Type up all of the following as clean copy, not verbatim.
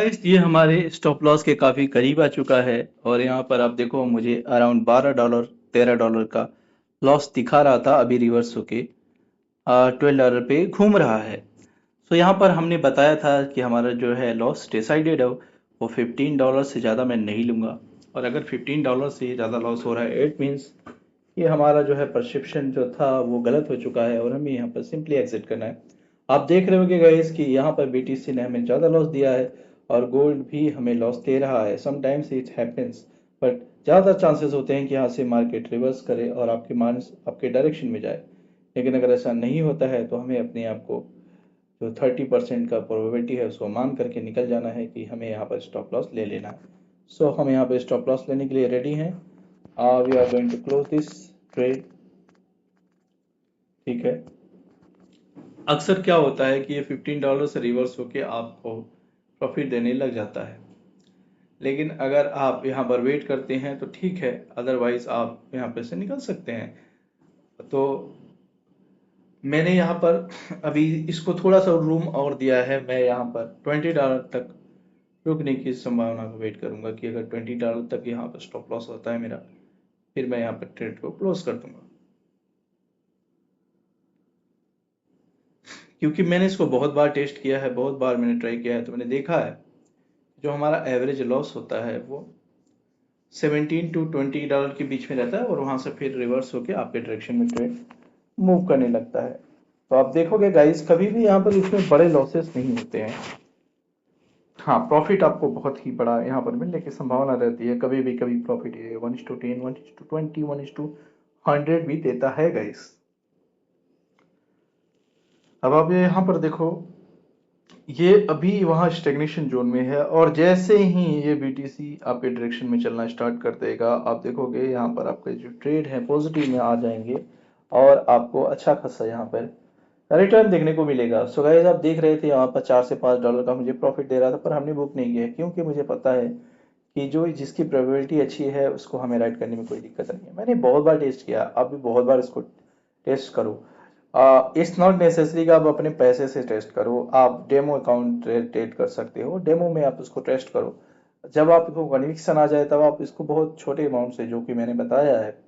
Guys ये हमारे stop loss के काफ़ी करीब आ चुका है और यहाँ पर आप देखो मुझे अराउंड $12 $13 का लॉस दिखा रहा था अभी रिवर्स होके $12 पे घूम रहा है। सो यहाँ पर हमने बताया था कि हमारा जो है लॉस डिसाइडेड है वो $15 से ज़्यादा मैं नहीं लूँगा। और अगर $15 से ज़्यादा लॉस हो रहा है इट मीन्स ये हमारा जो है परसेप्शन जो था वो गलत हो चुका है और हमें यहाँ पर सिंपली एग्जिट करना है। आप देख रहे होंगे गाइस कि यहाँ पर बीटीसी ने हमें ज़्यादा लॉस दिया है और गोल्ड भी हमें लॉस दे रहा है। समटाइम्स इट हैपेंस, बट ज़्यादा चांसेस होते हैं कि यहाँ से मार्केट रिवर्स करे और आपके मान आपके डायरेक्शन में जाए। लेकिन अगर ऐसा नहीं होता है तो हमें अपने आप को जो 30% का प्रोबेबिलिटी है उसको मान करके निकल जाना है कि हमें यहाँ पर स्टॉप लॉस ले लेना है। सो हम यहाँ पर स्टॉप लॉस लेने के लिए रेडी हैं। We are going to close this trade. ठीक है। अक्सर क्या होता है कि ये $15 से रिवर्स होके आपको प्रॉफिट देने लग जाता है, लेकिन अगर आप यहाँ पर वेट करते हैं तो ठीक है, अदरवाइज आप यहाँ पे से निकल सकते हैं। तो मैंने यहाँ पर अभी इसको थोड़ा सा रूम और दिया है। मैं यहाँ पर $20 तक रुकने की संभावना को वेट करूंगा कि अगर $20 तक यहाँ पर स्टॉप लॉस होता है मेरा, फिर मैं यहाँ पर ट्रेड को क्लोज कर दूंगा। क्योंकि मैंने इसको बहुत बार टेस्ट किया है, बहुत बार मैंने ट्राई किया है, तो मैंने देखा है जो हमारा एवरेज लॉस होता है वो $17 to $20 के बीच में रहता है और वहां से फिर रिवर्स होके आपके डायरेक्शन में ट्रेड मूव करने लगता है। तो आप देखोगे गाइस कभी भी यहाँ पर इसमें बड़े लॉसेस नहीं होते हैं। हाँ, प्रॉफिट आपको बहुत ही बड़ा यहाँ पर मिलने की संभावना रहती है। कभी भी कभी प्रॉफिट ये 1:10 1:20 1:100 भी देता है गाइस। अब आप ये यहाँ पर देखो, ये अभी वहाँ स्टेग्नेशन जोन में है और जैसे ही ये बीटीसी आपके डायरेक्शन में चलना स्टार्ट कर देगा, आप देखोगे यहाँ पर आपके जो ट्रेड है पॉजिटिव में आ जाएंगे और आपको अच्छा खासा यहाँ पर रिटर्न देखने को मिलेगा। सो गाइस आप देख रहे थे यहाँ पर $4 से $5 का मुझे प्रॉफिट दे रहा था, पर हमने बुक नहीं किया क्योंकि मुझे पता है कि जो जिसकी प्रोबेबिलिटी अच्छी है उसको हमें राइट करने में कोई दिक्कत नहीं है। मैंने बहुत बार टेस्ट किया, आप भी बहुत बार इसको टेस्ट करो। इट्स नॉट नेसेसरी कि आप अपने पैसे से टेस्ट करो, आप डेमो अकाउंट ट्रेड कर सकते हो, डेमो में आप उसको टेस्ट करो। जब आपको कन्विक्शन आ जाए तब आप इसको बहुत छोटे अमाउंट से, जो कि मैंने बताया है,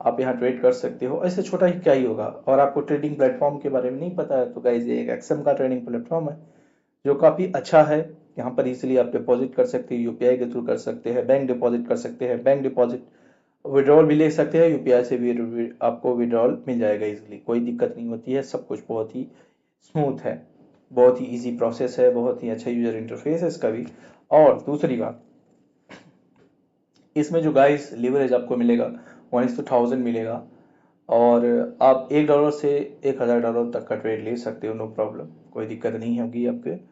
आप यहाँ ट्रेड कर सकते हो। ऐसे छोटा ही क्या ही होगा। और आपको ट्रेडिंग प्लेटफॉर्म के बारे में नहीं पता है तो गाइस ये एक एक्सएम का ट्रेडिंग प्लेटफॉर्म है जो काफ़ी अच्छा है। यहाँ पर इजीली आप डिपॉजिट कर सकते हैं, यूपीआई के थ्रू कर सकते हैं, बैंक डिपॉजिट कर सकते हैं, बैंक डिपॉजिट विड्रॉल भी ले सकते हैं, यूपीआई से भी आपको विड्रॉल मिल जाएगा इजीली, कोई दिक्कत नहीं होती है। सब कुछ बहुत ही स्मूथ है, बहुत ही इजी प्रोसेस है, बहुत ही अच्छा यूजर इंटरफेस है इसका भी। और दूसरी बात, इसमें जो गाइस लीवरेज आपको मिलेगा 1:1000 मिलेगा और आप $1 से $1000 तक का ट्रेड ले सकते हो, नो प्रॉब्लम, कोई दिक्कत नहीं होगी आपके।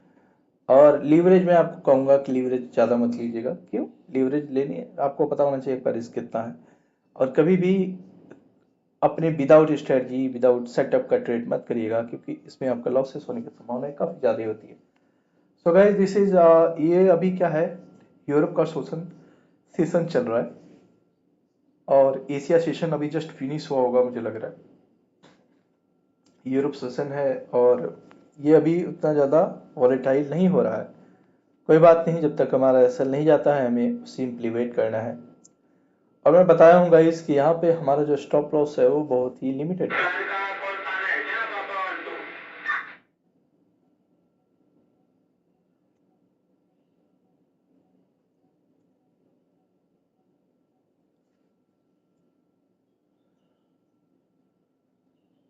और लीवरेज में आपको कहूंगा कि लीवरेज ज़्यादा मत लीजिएगा। क्यों? लीवरेज लेने आपको पता होना चाहिए आपका रिस्क कितना है। और कभी भी अपने विदाउट स्ट्रेटजी विदाउट सेटअप का ट्रेड मत करिएगा क्योंकि इसमें आपका लॉसेस होने की संभावना काफ़ी ज़्यादा होती है। सो गाइस दिस इज ये अभी क्या है, यूरोप का सेशन चल रहा है और एशिया सेशन अभी जस्ट फिनिश हुआ होगा मुझे लग रहा है। यूरोप सेशन है और ये अभी उतना ज़्यादा वॉलेटाइल नहीं हो रहा है। कोई बात नहीं, जब तक हमारा एसएल नहीं जाता है हमें सिंपली वेट करना है। और मैं बताया हूँ गाइस कि यहाँ पे हमारा जो स्टॉप लॉस है वो बहुत ही लिमिटेड है।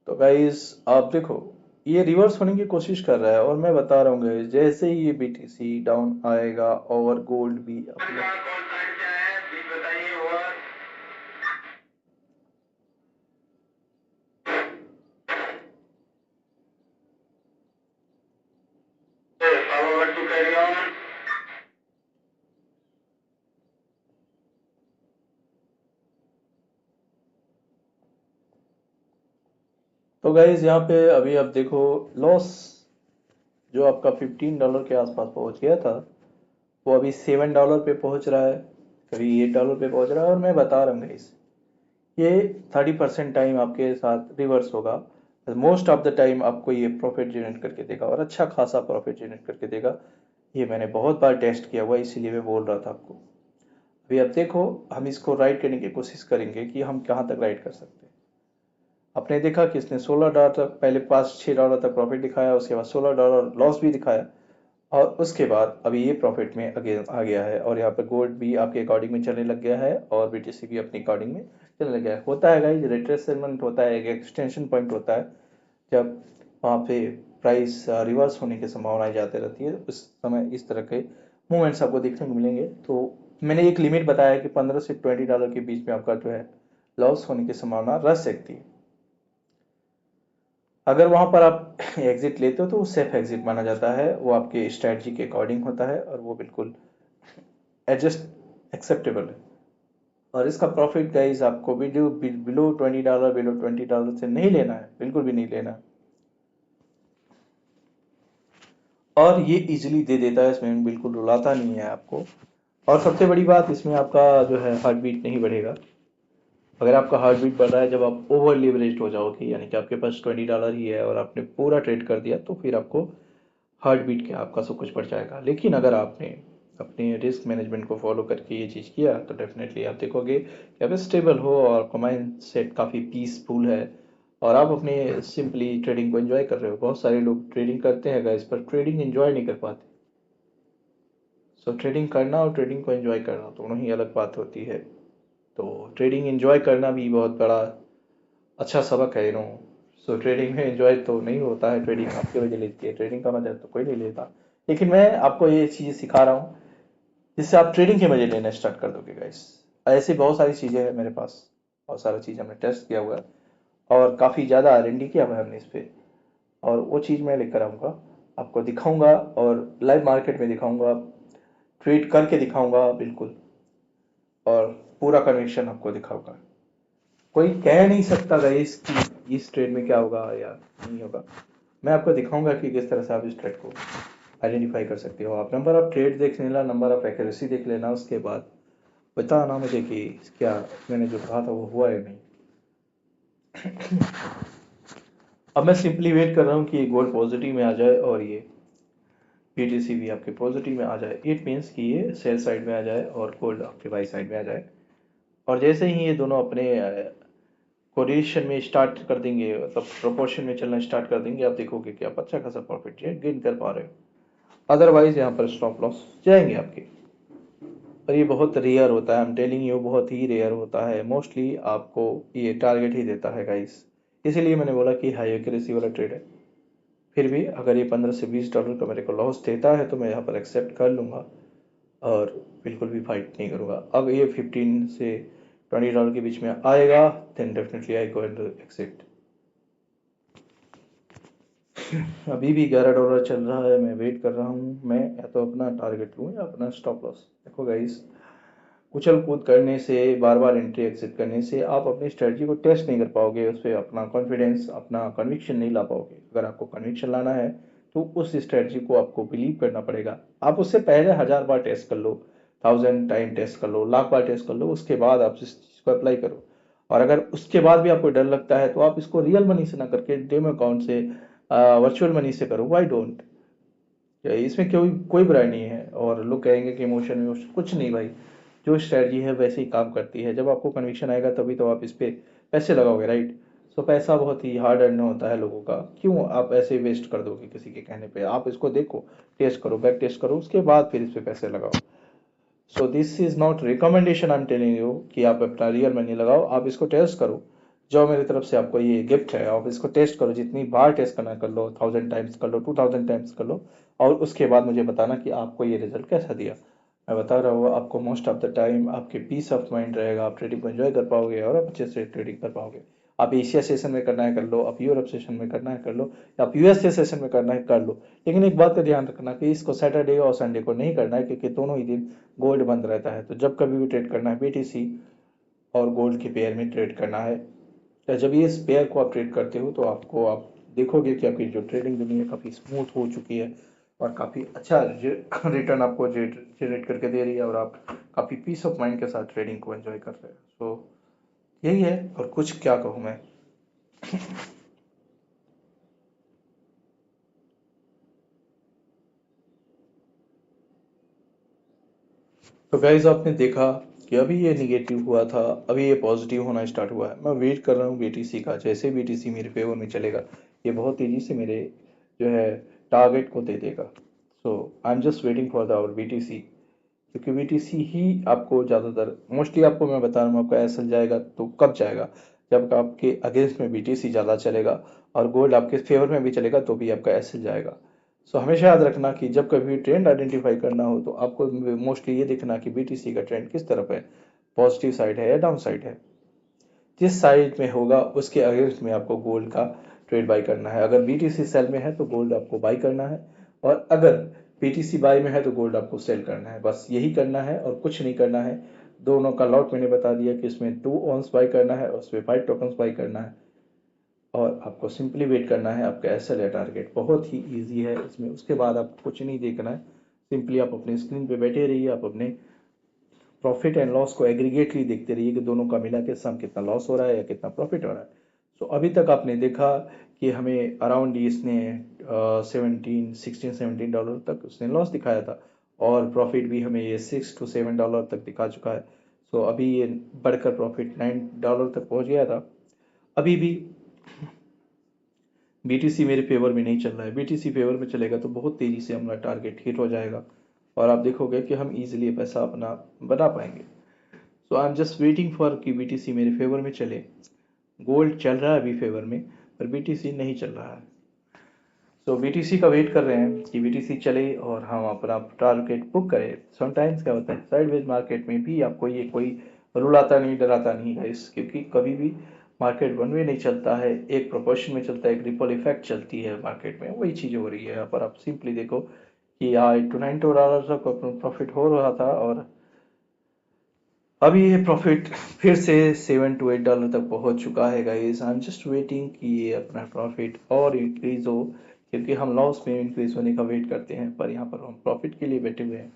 तो गाइस आप देखो, ये रिवर्स होने की कोशिश कर रहा है और मैं बता रहा हूँ गाइस जैसे ही ये बीटीसी डाउन आएगा और गोल्ड भी अपने तो गाइस यहाँ पे अभी आप देखो, लॉस जो आपका $15 के आसपास पहुंच गया था वो अभी $7 पे पहुंच रहा है, कभी $8 पे पहुंच रहा है। और मैं बता रहा हूँ गाइस ये 30% टाइम आपके साथ रिवर्स होगा, मोस्ट ऑफ द टाइम आपको ये प्रॉफिट जनरेट करके देगा और अच्छा खासा प्रॉफिट जनरेट करके देगा। ये मैंने बहुत बार टेस्ट किया हुआ है, इसीलिए मैं बोल रहा था आपको। अभी अब देखो, हम इसको राइट करने की कोशिश करेंगे कि हम कहाँ तक राइट कर सकते हैं। आपने देखा कि इसने $16 तक, पहले $5-6 तक प्रॉफिट दिखाया, उसके बाद $16 लॉस भी दिखाया, और उसके बाद अभी ये प्रॉफिट में अगेन आ गया है, और यहाँ पे गोल्ड भी आपके अकॉर्डिंग में चलने लग गया है, और बीटीसी भी अपनी अकॉर्डिंग में चलने लग गया है। होता है गाइस, रिट्रेसमेंट होता है, एक एक्सटेंशन पॉइंट होता है, जब वहाँ पे प्राइस रिवर्स होने की संभावनाएं जाते रहती है, उस समय इस तरह के मूवमेंट्स आपको देखने को मिलेंगे। तो मैंने एक लिमिट बताया कि $15 से $20 के बीच में आपका जो है लॉस होने की संभावना रह सकती है। अगर वहां पर आप एग्जिट लेते हो तो वो सेफ एग्जिट माना जाता है, वो आपके स्ट्रेटजी के अकॉर्डिंग होता है, और वो बिल्कुल एडजस्ट एक्सेप्टेबल है। और इसका प्रॉफिट गाइस आपको बिलो $20 से नहीं लेना है, बिल्कुल भी नहीं लेना है। और ये इजीली दे देता है, इसमें बिल्कुल रुलाता नहीं है आपको। और सबसे बड़ी बात, इसमें आपका जो है हार्ट बीट नहीं बढ़ेगा। अगर आपका हार्ट बीट बढ़ रहा है जब आप ओवर लिवरेज्ड हो जाओगे, यानी कि आपके पास $20 ही है और आपने पूरा ट्रेड कर दिया, तो फिर आपको हार्ट बीट के आपका सब कुछ बढ़ जाएगा। लेकिन अगर आपने अपने रिस्क मैनेजमेंट को फॉलो करके ये चीज़ किया, तो डेफिनेटली आप देखोगे कि आप स्टेबल हो और आपका माइंड सेट काफ़ी पीसफुल है, और आप अपने सिंपली ट्रेडिंग को एंजॉय कर रहे हो। बहुत सारे लोग ट्रेडिंग करते हैं गाइस, पर ट्रेडिंग एंजॉय नहीं कर पाते। सो ट्रेडिंग करना और ट्रेडिंग को एंजॉय करना दोनों ही अलग बात होती है। तो ट्रेडिंग एंजॉय करना भी बहुत बड़ा अच्छा सबक है, सो ट्रेडिंग में एंजॉय तो नहीं होता है, ट्रेडिंग आपकी वजह लेती है, ट्रेडिंग का मजा तो कोई नहीं लेता। लेकिन मैं आपको ये चीज़ सिखा रहा हूँ जिससे आप ट्रेडिंग के मजे लेना स्टार्ट कर दोगे गाइस। ऐसी बहुत सारी चीज़ें हैं मेरे पास, बहुत सारी चीज़ हमने टेस्ट किया हुआ है, और काफ़ी ज़्यादा R&D किया हुआ है हमने इस पे, और वो चीज़ मैं लेकर आऊँगा, आपको दिखाऊंगा, और लाइव मार्केट में दिखाऊंगा, ट्रेड करके दिखाऊंगा बिल्कुल, और पूरा कन्विक्शन आपको दिखाऊंगा। कोई कह नहीं सकता गाइस कि इस ट्रेड में क्या होगा या नहीं होगा। मैं आपको दिखाऊंगा कि किस तरह से आप इस ट्रेड को आइडेंटिफाई कर सकते हो। आप नंबर ऑफ ट्रेड देख लेना, नंबर ऑफ एक्यूरेसी देख लेना, उसके बाद बताना मुझे कि क्या मैंने जो कहा था वो हुआ या नहीं। अब मैं सिंपली वेट कर रहा हूँ कि ये गोल्ड पॉजिटिव में आ जाए और ये बीटीसी भी आपके पॉजिटिव में आ जाए। इट मीन्स कि ये सेल साइड में आ जाए और गोल्ड आपके बाई साइड में आ जाए। और जैसे ही ये दोनों अपने कोरिलेशन में स्टार्ट कर देंगे, मतलब प्रोपोर्शन में चलना स्टार्ट कर देंगे, आप देखोगे कि आप अच्छा खासा प्रॉफिट गेन कर पा रहे हो। अदरवाइज यहाँ पर स्टॉप लॉस जाएंगे आपके। और ये बहुत रेयर होता है, आई एम टेलिंग यू, बहुत ही रेयर होता है। मोस्टली आपको ये टारगेट ही देता है गाइस, इसीलिए मैंने बोला कि हाई एक्यूरेसी वाला ट्रेड है। फिर भी अगर ये $15 से $20 का मेरे को लॉस देता है तो मैं यहाँ पर एक्सेप्ट कर लूँगा, और बिल्कुल भी फाइट नहीं करूँगा। अब ये $15 से $20 के बीच में आएगा, then definitely I go and accept. अभी भी $11 चल रहा है, मैं वेट कर रहा हूँ। मैं या तो अपना टारगेट लूँ या अपना स्टॉप लॉस। देखो गाइस, उछल कूद करने से, बार बार एंट्री एग्जिट करने से आप अपनी स्ट्रेटजी को टेस्ट नहीं कर पाओगे, उस पर अपना कॉन्फिडेंस, अपना कन्विक्शन नहीं ला पाओगे। अगर आपको कन्विक्शन लाना है तो उस स्ट्रेटजी को आपको बिलीव करना पड़ेगा। आप उससे पहले 1000 बार टेस्ट कर लो, 1000 टाइम टेस्ट कर लो, लाख बार टेस्ट कर लो, उसके बाद आप इस चीज़ को अप्लाई करो। और अगर उसके बाद भी आपको डर लगता है तो आप इसको रियल मनी से ना करके डेमो अकाउंट से, वर्चुअल मनी से करो। वाई डोंट, इसमें कोई कोई बुराई नहीं है। और लोग कहेंगे कि इमोशन इमोशन, कुछ नहीं भाई, जो स्ट्रेटजी है वैसे ही काम करती है। जब आपको कन्विक्शन आएगा तभी तो आप इस पे पैसे लगाओगे, राइट। सो पैसा बहुत ही हार्ड अर्न होता है लोगों का, क्यों आप ऐसे वेस्ट कर दोगे किसी के कहने पे। आप इसको देखो, टेस्ट करो, बैक टेस्ट करो, उसके बाद फिर इस पे पैसे लगाओ। So this is not recommendation, I am telling you कि आप अपना रियल मनी लगाओ। आप इसको टेस्ट करो, जो मेरी तरफ से आपको ये गिफ्ट है, आप इसको टेस्ट करो, जितनी बार टेस्ट करना कर लो, 1000 टाइम्स कर लो, 2000 टाइम्स कर लो, और उसके बाद मुझे बताना कि आपको ये रिजल्ट कैसा दिया। मैं बता रहा हूँ आपको, मोस्ट ऑफ द टाइम आपके पीस ऑफ माइंड रहेगा, आप ट्रेडिंग को एंजॉय कर पाओगे और आप अच्छे से ट्रेडिंग कर पाओगे। आप एशिया सेशन में करना है कर लो, आप यूरोप सेशन में करना है कर लो, या आप यूएसए सेशन में करना है कर लो। लेकिन एक बात का ध्यान रखना कि इसको सैटरडे और संडे को नहीं करना है, क्योंकि दोनों ही दिन गोल्ड बंद रहता है। तो जब कभी भी ट्रेड करना है बीटीसी और गोल्ड के पेयर में ट्रेड करना है। तो जब ये इस पेयर को आप ट्रेड करते हो तो आप देखोगे कि आपकी जो ट्रेडिंग दुनिया काफ़ी स्मूथ हो चुकी है, और काफ़ी अच्छा रिटर्न आपको जनरेट करके दे रही है, और आप काफ़ी पीस ऑफ माइंड के साथ ट्रेडिंग को एंजॉय कर रहे हैं। सो यही है, और कुछ क्या कहूँ मैं। तो गाइज आपने देखा कि अभी ये निगेटिव हुआ था, अभी ये पॉजिटिव होना स्टार्ट हुआ है। मैं वेट कर रहा हूँ बीटीसी का, जैसे बीटीसी मेरे फेवर में चलेगा ये बहुत तेजी से मेरे जो है टारगेट को दे देगा। So I am just waiting for the hour BTC, क्योंकि बीटीसी ही आपको ज़्यादातर मोस्टली आपको मैं बता रहा हूँ, आपका ऐसा जाएगा तो कब जाएगा, जब आपके अगेंस्ट में बीटीसी ज़्यादा चलेगा और गोल्ड आपके फेवर में भी चलेगा तो भी आपका ऐसे जाएगा। सो हमेशा याद रखना कि जब कभी ट्रेंड आइडेंटिफाई करना हो तो आपको मोस्टली ये देखना कि बीटीसी का ट्रेंड किस तरफ है, पॉजिटिव साइड है या डाउन साइड है। जिस साइड में होगा उसके अगेंस्ट में आपको गोल्ड का ट्रेड बाई करना है। अगर बीटीसी सेल में है तो गोल्ड आपको बाई करना है, और अगर बीटीसी बाई में है तो गोल्ड आपको सेल करना है। बस यही करना है और कुछ नहीं करना है। दोनों का लॉट मैंने बता दिया कि इसमें 2 ऑन्स बाई करना है और उसमें 5 टोकन्स बाई करना है, और आपको सिंपली वेट करना है आपका एसएल या टारगेट। बहुत ही इजी है इसमें, उसके बाद आपको कुछ नहीं देखना है। सिंपली आप अपने स्क्रीन पे बैठे रहिए, आप अपने प्रॉफिट एंड लॉस को एग्रीगेटली देखते रहिए कि दोनों का मिला के सम कितना लॉस हो रहा है या कितना प्रॉफिट हो रहा है। सो अभी तक आपने देखा कि हमें अराउंड इसने 16-17 डॉलर तक उसने लॉस दिखाया था, और प्रॉफिट भी हमें ये $6 to $7 तक दिखा चुका है। सो अभी ये बढ़कर प्रॉफिट $9 तक पहुंच गया था। अभी भी बीटीसी मेरे फेवर में नहीं चल रहा है। बीटीसी फेवर में चलेगा तो बहुत तेजी से हमारा टारगेट हिट हो जाएगा, और आप देखोगे कि हम इजीली पैसा अपना बना पाएंगे। So I am just waiting for कि बीटीसी मेरे फेवर में चले। गोल्ड चल रहा है अभी फेवर में, पर बीटीसी नहीं चल रहा है। सो बीटीसी का वेट कर रहे हैं कि बीटीसी चले और हम अपना टारगेट बुक करें। समटाइम्स क्या होता है साइडवेज मार्केट में भी आपको ये कोई रुलाता नहीं, डराता नहीं है इस, क्योंकि कभी भी मार्केट वन वे नहीं चलता है, एक प्रोपोर्शन में चलता है, एक रिपल इफेक्ट चलती है मार्केट में। वही चीज़ हो रही है यहाँ पर। आप सिंपली देखो कि $8 to $9 तक प्रॉफिट हो रहा था, और अभी ये प्रॉफिट फिर से $7 to $8 तक पहुंच चुका है guys. I am just waiting कि ये अपना प्रॉफिट और इंक्रीज हो, क्योंकि हम लॉस में इंक्रीज होने का वेट करते हैं, पर यहाँ पर हम प्रॉफिट के लिए बैठे हुए हैं,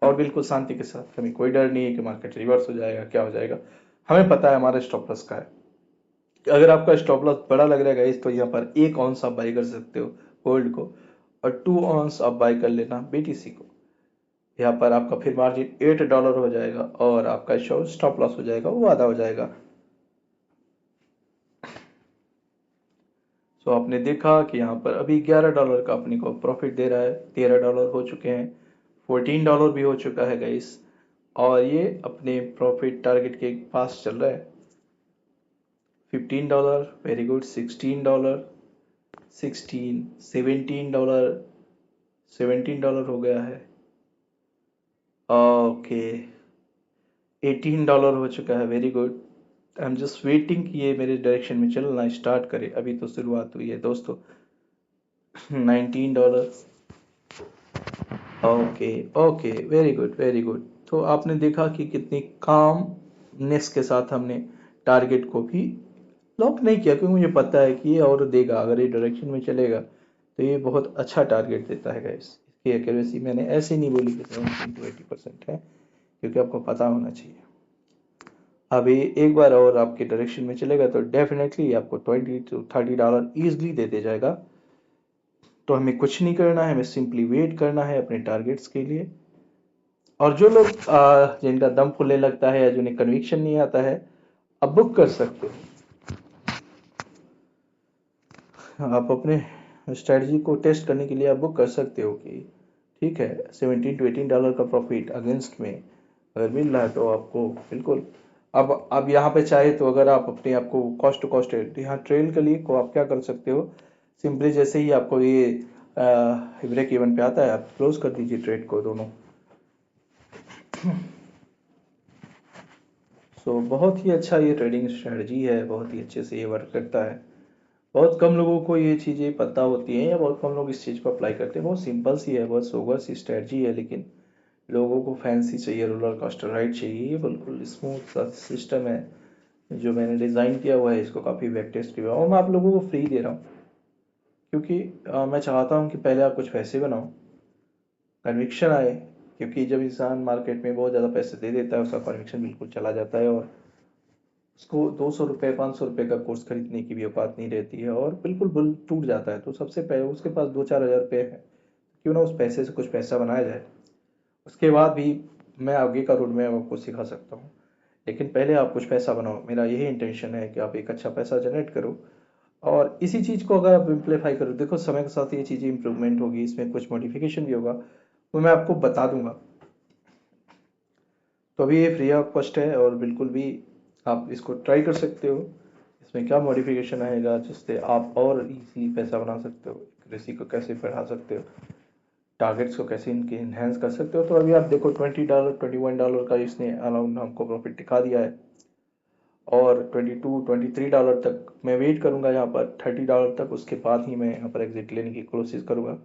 और बिल्कुल शांति के साथ। हमें कोई डर नहीं है कि मार्केट रिवर्स हो जाएगा, क्या हो जाएगा। हमें पता है हमारा स्टॉप लॉस का है। अगर आपका स्टॉप लॉस बड़ा लग रहा है गाइस तो यहाँ पर 1 ऑन्स आप बाई कर सकते हो गोल्ड को, और 2 ऑन्स आप बाई कर लेना बीटीसी को। यहाँ पर आपका फिर मार्जिन $8 हो जाएगा, और आपका स्टॉप लॉस हो जाएगा वो आधा हो जाएगा। सो आपने देखा कि यहाँ पर अभी $11 का अपने को प्रॉफिट दे रहा है, $13 हो चुके हैं, $14 भी हो चुका है गाइस, और ये अपने प्रॉफिट टारगेट के पास चल रहा है। $15, वेरी गुड, $16, 16, $17, $17 हो गया है, ओके, $18 हो चुका है, very good. I am just waiting कि ये मेरे डायरेक्शन में चलना स्टार्ट करे, अभी तो शुरुआत हुई है दोस्तों। $19, okay, okay, very good, very good. तो आपने देखा कि कितनी कामनेस के साथ हमने टारगेट को भी लॉक नहीं किया, क्योंकि मुझे पता है कि ये और देगा। अगर ये डायरेक्शन में चलेगा तो ये बहुत अच्छा टारगेट देता है गाइस। इसकी एक्यूरेसी मैंने ऐसे नहीं बोली कि 70 to 80% है, क्योंकि आपको पता होना चाहिए। अभी एक बार और आपके डायरेक्शन में चलेगा तो डेफिनेटली आपको $20 to $30 ईजिली दे दे जाएगा। तो हमें कुछ नहीं करना है, हमें सिंपली वेट करना है अपने टारगेट्स के लिए। और जो लोग जिनका दम फूलने लगता है या जिन्हें कन्विक्शन नहीं आता है, अब बुक कर सकते हो। आप अपने स्ट्रेटजी को टेस्ट करने के लिए आप बुक कर सकते हो कि ठीक है, $17 to $18 का प्रॉफिट अगेंस्ट में अगर मिल रहा है तो आपको बिल्कुल। अब यहाँ पे चाहे तो अगर आप अपने आप को कॉस्ट टू कॉस्ट यहाँ ट्रेल के लिए को आप क्या कर सकते हो, सिंपली जैसे ही आपको ये ब्रेक इवन पे आता है आप क्लोज कर दीजिए ट्रेड को दोनों। सो बहुत ही अच्छा ये ट्रेडिंग स्ट्रेटजी है, बहुत ही अच्छे से ये वर्क करता है। बहुत कम लोगों को ये चीज़ें पता होती हैं, या बहुत कम लोग इस चीज़ को अप्लाई करते हैं। बहुत सिंपल सी है, बहुत सोबर सी स्ट्रेटजी है, लेकिन लोगों को फैंसी चाहिए, रोलर कोस्टर राइड चाहिए। ये बिल्कुल स्मूथ सा सिस्टम है जो मैंने डिज़ाइन किया हुआ है, इसको काफ़ी वेब टेस्ट किया हुआ है, और मैं आप लोगों को फ्री दे रहा हूँ, क्योंकि मैं चाहता हूँ कि पहले आप कुछ पैसे बनाओ, कन्विक्शन आए। क्योंकि जब इंसान मार्केट में बहुत ज़्यादा पैसे दे देता है उसका कन्विक्शन बिल्कुल चला जाता है, और उसको ₹200 ₹500 का कोर्स खरीदने की भी औकात नहीं रहती है, और बिल्कुल बिल टूट जाता है। तो सबसे पहले उसके पास 2-4 हज़ार रुपये है, क्यों ना उस पैसे से कुछ पैसा बनाया जाए। उसके बाद भी मैं आगे का रोड मैप आपको सिखा सकता हूँ, लेकिन पहले आप कुछ पैसा बनाओ। मेरा यही इंटेंशन है कि आप एक अच्छा पैसा जनरेट करो, और इसी चीज़ को अगर आप इम्प्लीफाई करो, देखो समय के साथ ये चीज़ें इंप्रूवमेंट होगी, इसमें कुछ मॉडिफिकेशन भी होगा, वो मैं आपको बता दूंगा। तो अभी ये फ्री ऑफ कॉस्ट है, और बिल्कुल भी आप इसको ट्राई कर सकते हो। इसमें क्या मॉडिफिकेशन आएगा जिससे आप और इजी पैसा बना सकते हो, एक्यूरेसी को कैसे बढ़ा सकते हो, टारगेट्स को कैसे इनके इन्हेंस कर सकते हो। तो अभी आप देखो $20 $21 का इसने अराउंड हमको प्रॉफिट दिखा दिया है, और $22 $23 तक मैं वेट करूंगा यहाँ पर, $30 तक, उसके बाद ही मैं यहाँ पर एग्जिट लेने की कोशिश करूंगा।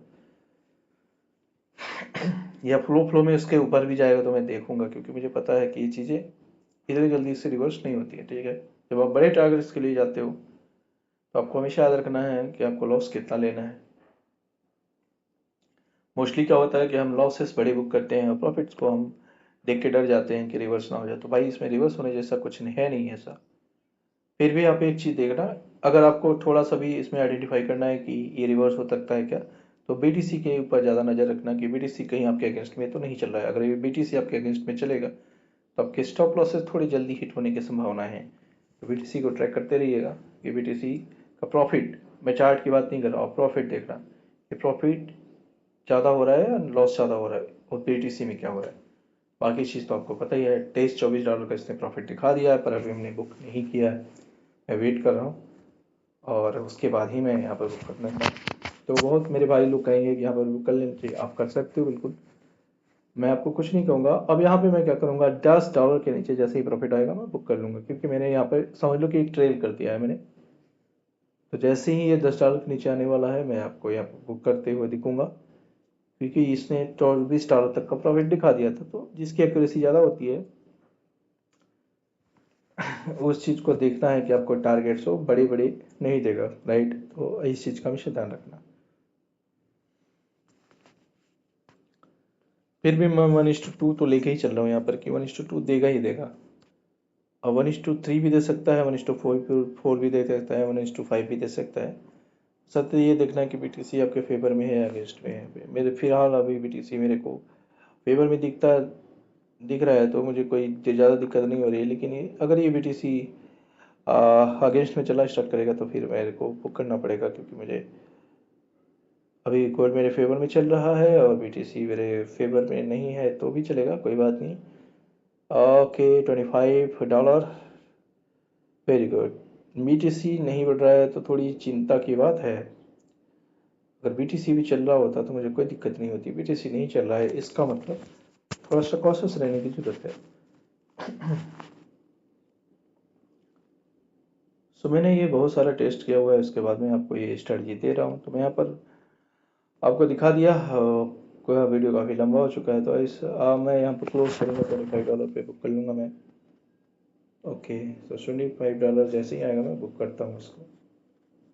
या फ्लो में इसके ऊपर भी जाएगा तो मैं देखूंगा, क्योंकि मुझे पता है कि ये चीज़ें इतनी जल्दी से रिवर्स नहीं होती है, ठीक है। जब आप बड़े टारगेट्स के लिए जाते हो तो आपको हमेशा याद रखना है कि आपको लॉस कितना लेना है। मोस्टली क्या होता है कि हम लॉसेस बड़े बुक करते हैं और प्रॉफिट्स को हम देख के डर जाते हैं कि रिवर्स ना हो जाए। तो भाई इसमें रिवर्स होने जैसा कुछ है नहीं ऐसा। फिर भी आप एक चीज़ देखना, अगर आपको थोड़ा सा भी इसमें आइडेंटिफाई करना है कि ये रिवर्स हो सकता है क्या, तो बीटीसी के ऊपर ज़्यादा नज़र रखना कि बीटीसी कहीं आपके अगेंस्ट में तो नहीं चल रहा है। अगर ये बीटीसी आपके अगेंस्ट में चलेगा तो आपके स्टॉप लॉसेस थोड़ी जल्दी हिट होने की संभावना है। तो बीटीसी को ट्रैक करते रहिएगा कि बीटीसी का प्रॉफिट, मैं चार्ट की बात नहीं कर रहा हूँ, प्रॉफिट देखना कि प्रॉफिट ज़्यादा हो रहा है या लॉस ज़्यादा हो रहा है, और बीटीसी में क्या हो रहा है। बाकी चीज़ तो आपको पता ही है, $23-24 का इसने प्रॉफिट दिखा दिया है, पर अभी हमने बुक नहीं किया है। मैं वेट कर रहा हूँ, और उसके बाद ही मैं यहाँ पर बुक करना है। तो बहुत मेरे भाई लोग कहेंगे कि यहाँ पर बुक कर लेना चाहिए, आप कर सकते हो बिल्कुल, मैं आपको कुछ नहीं कहूँगा। अब यहाँ पे मैं क्या करूँगा, $10 के नीचे जैसे ही प्रॉफिट आएगा मैं बुक कर लूँगा, क्योंकि मैंने यहाँ पर समझ लो कि एक ट्रेल कर दिया है मैंने। तो जैसे ही ये $10 के नीचे आने वाला है मैं आपको यहाँ पर बुक करते हुए दिखूंगा, क्योंकि इसने $24 तक का प्रॉफिट दिखा दिया था। तो जिसकी एक्यूरेसी ज़्यादा होती है उस चीज़ को देखना है कि आपको टारगेट्स हो बड़े बड़े नहीं देगा, राइट। तो इस चीज़ का हमेशा ध्यान रखना। फिर भी मैं 1:2 तो लेके ही चल रहा हूँ यहाँ पर कि 1:2 देगा ही देगा। और 1:3 भी दे सकता है, 1:4 भी दे सकता है, 1:5 भी दे सकता है। सत्य ये देखना है कि बीटीसी आपके फेवर में है, अगेंस्ट में है। मेरे फिलहाल अभी बीटीसी मेरे को फेवर में दिख रहा है, तो मुझे कोई ज़्यादा दिक्कत नहीं हो रही है। लेकिन अगर ये बीटीसी अगेंस्ट में चला स्टार्ट करेगा तो फिर मेरे को बुक करना पड़ेगा, क्योंकि मुझे अभी गोल्ड मेरे फेवर में चल रहा है और बीटीसी मेरे फेवर में नहीं है, तो भी चलेगा, कोई बात नहीं। Okay, $25, very good. बीटीसी नहीं बढ़ रहा है तो थोड़ी चिंता की बात है। अगर बीटीसी भी चल रहा होता तो मुझे कोई दिक्कत नहीं होती। बीटीसी नहीं चल रहा है, इसका मतलब थोड़ा सा कॉशियस रहने की जरूरत है। सो मैंने ये बहुत सारा टेस्ट किया हुआ है, उसके बाद में आपको ये स्ट्रेटजी दे रहा हूँ। तो मैं यहाँ पर आपको दिखा दिया। कोई वीडियो काफ़ी लंबा हो चुका है, तो मैं यहाँ पर क्लोज करूँगा, $25 पे बुक कर लूँगा मैं। ओके, तो $25 जैसे ही आएगा मैं बुक करता हूँ उसको।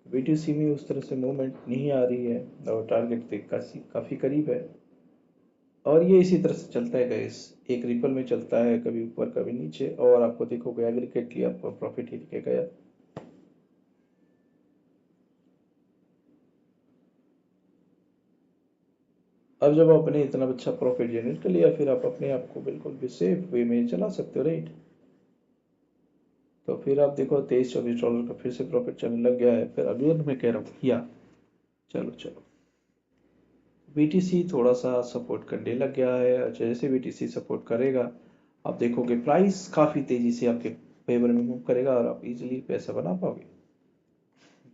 बीटीसी में उस तरह से मूवमेंट नहीं आ रही है, और टारगेट पे काफ़ी करीब है। और ये इसी तरह से चलता है गाइस, एक रिपल में चलता है, कभी ऊपर कभी नीचे, और आपको देखोगे एग्रीगेटली आपको प्रॉफिट ही दिखेगा यार। अब जब आपने इतना अच्छा प्रॉफिट जनरेट कर लिया, फिर आप अपने आप को बिल्कुल भी सेफ वे में चला सकते हो, राइट। तो फिर आप देखो $23-24 का फिर से प्रॉफिट चलने लग गया है। फिर अभी मैं कह रहा हूँ या चलो चलो, बीटीसी थोड़ा सा सपोर्ट करने लग गया है। जैसे बीटीसी सपोर्ट करेगा, आप देखोगे प्राइस काफ़ी तेज़ी से आपके फेवर में मूव करेगा, और आप इजीली पैसा बना पाओगे।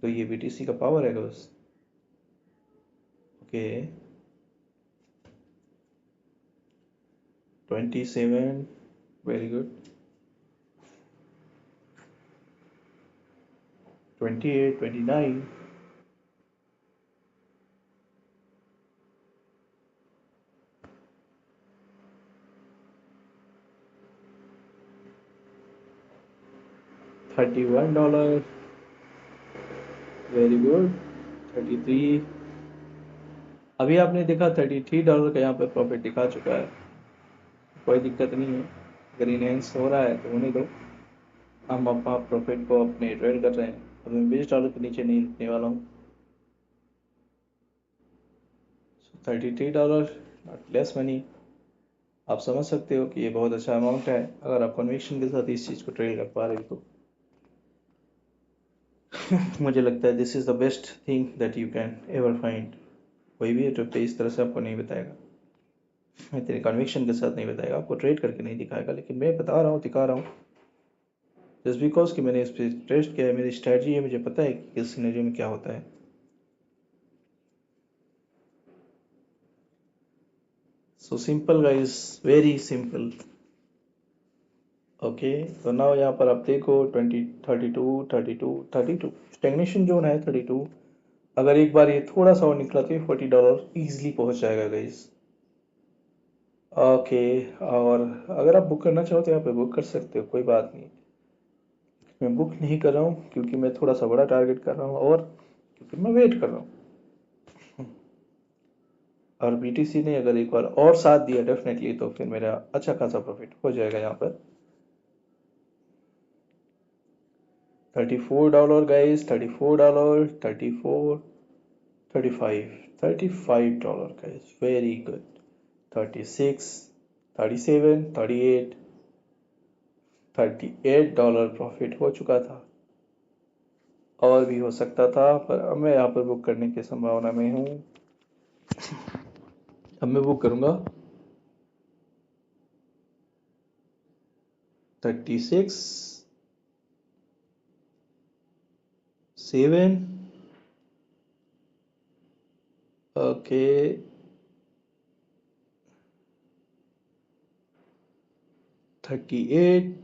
तो ये बीटीसी का पावर है बस। Okay, 27, very good. 28, 29, $31, very good. 33, अभी आपने देखा $33 का यहाँ पर प्रॉफिट दिखा चुका है। कोई दिक्कत नहीं है, अगर इनहेंस हो रहा है तो होने दो। हम अपना प्रॉफिट को अपने ट्रेड कर रहे हैं, अब मैं $20 के नीचे नहीं रुकने वाला हूँ। $33, नॉट लेस मनी। आप समझ सकते हो कि ये बहुत अच्छा अमाउंट है अगर आप कन्विक्शन के साथ इस चीज़ को ट्रेड कर पा रहे हो तो मुझे लगता है this is the best thing that you can ever find. कोई भी यूट्यूब पे इस तरह से आपको नहीं बताएगा, मैं तेरे कन्विक्शन के साथ नहीं बताएगा, आपको ट्रेड करके नहीं दिखाएगा, लेकिन मैं बता रहा हूँ, दिखा रहा हूँ जस्ट बिकॉज कि मैंने इस पर टेस्ट किया है, मेरी स्ट्रैटेजी है, मुझे पता है कि किस सिनेरियो में क्या होता है। So simple guys, very simple. Okay, तो नाउ यहाँ पर आप देखो 20 32 स्टेगनेशन जोन है 32। अगर एक बार ये थोड़ा सा और निकला तो ये $40 इजीली पहुंच जाएगा गाइस। ओके, और अगर आप बुक करना चाहो तो यहाँ पे बुक कर सकते हो, कोई बात नहीं। मैं बुक नहीं कर रहा हूँ क्योंकि मैं थोड़ा सा बड़ा टारगेट कर रहा हूँ और क्योंकि मैं वेट कर रहा हूँ। और बीटीसी ने अगर एक बार और साथ दिया डेफिनेटली तो फिर मेरा अच्छा खासा प्रॉफिट हो जाएगा यहाँ पर। $34 guys, $34, 34, 35, $35 guys, very good. 36, 37, 38, $38 profit हो चुका था, और भी हो सकता था, पर अब मैं यहाँ पर बुक करने की संभावना में हूँ। अब मैं बुक करूँगा 36, 7, okay, 38,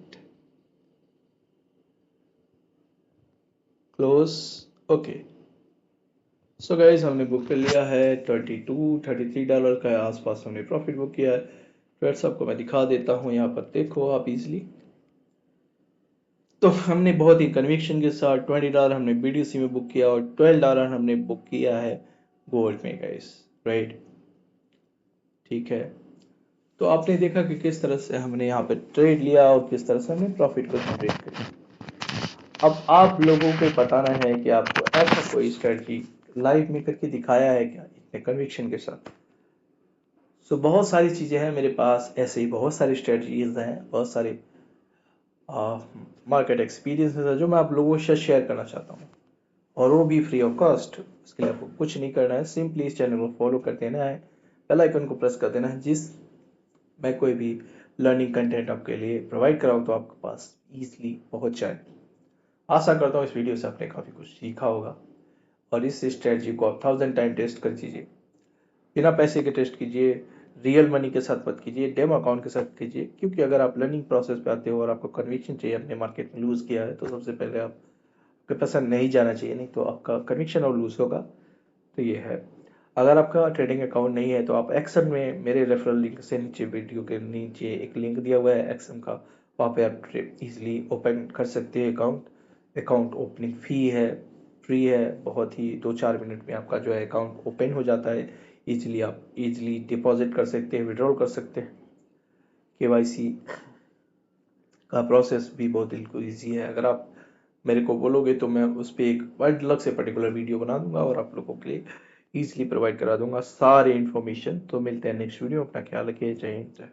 close. Okay, so guys हमने बुक कर लिया है $33 का आसपास हमने प्रॉफिट बुक किया है। ट्रेड्स आपको मैं दिखा देता हूँ, यहाँ पर देखो आप इजीली। तो हमने बहुत ही कन्विक्शन के साथ $20 हमने बीडीसी में बुक किया और $12 हमने बुक किया है गोल्ड में गाइस, राइट। ठीक है, तो आपने देखा कि किस तरह से हमने यहाँ पे ट्रेड लिया और किस तरह से हमने प्रॉफिट को जनरेट किया। अब आप लोगों को बताना है कि आपको ऐसा कोई स्ट्रेटजी लाइव में करके दिखाया है क्या इतने कन्विक्शन के साथ। सो बहुत सारी चीज़ें हैं मेरे पास, ऐसे ही बहुत सारी स्ट्रेटजीज हैं, बहुत सारे मार्केट एक्सपीरियंस है जो मैं आप लोगों से शेयर करना चाहता हूँ, और वो भी फ्री ऑफ कॉस्ट। इसके लिए आपको कुछ नहीं करना है, सिंपली इस चैनल को फॉलो कर देना है, बेल आइकन को प्रेस कर देना है, जिस मैं कोई भी लर्निंग कंटेंट आपके लिए प्रोवाइड कराऊँ तो आपके पास ईजिली पहुँच जाए। आशा करता हूँ इस वीडियो से आपने काफ़ी कुछ सीखा होगा, और इस स्ट्रेटजी को आप 1000 टाइम टेस्ट कर लीजिए, बिना पैसे के टेस्ट कीजिए, रियल मनी के साथ मत कीजिए, डेमो अकाउंट के साथ कीजिए। क्योंकि अगर आप लर्निंग प्रोसेस पे आते हो और आपको कन्विक्शन चाहिए अपने मार्केट में लूज़ किया है, तो सबसे पहले आपके पैसा नहीं जाना चाहिए, नहीं तो आपका कन्विक्शन और लूज़ होगा। तो ये है, अगर आपका ट्रेडिंग अकाउंट नहीं है तो आप एक्सन में मेरे रेफरल लिंक से नीचे वीडियो के नीचे एक लिंक दिया हुआ है एक्सन का, वहाँ पे आप इजीली ओपन कर सकते हैं अकाउंट। अकाउंट ओपनिंग फ़ी है, फ्री है, बहुत ही 2-4 मिनट में आपका जो है अकाउंट ओपन हो जाता है। इजीली आप इजीली डिपॉजिट कर सकते हैं, विड्रॉल कर सकते हैं। केवाईसी का प्रोसेस भी बहुत बिल्कुल ईजी है। अगर आप मेरे को बोलोगे तो मैं उस पर एक अलग से पर्टिकुलर वीडियो बना दूंगा और आप लोगों के लिए ईजिली प्रोवाइड करा दूंगा सारे इन्फॉर्मेशन। तो मिलते हैं नेक्स्ट वीडियो, अपना ख्याल रखिए, जय हिंद।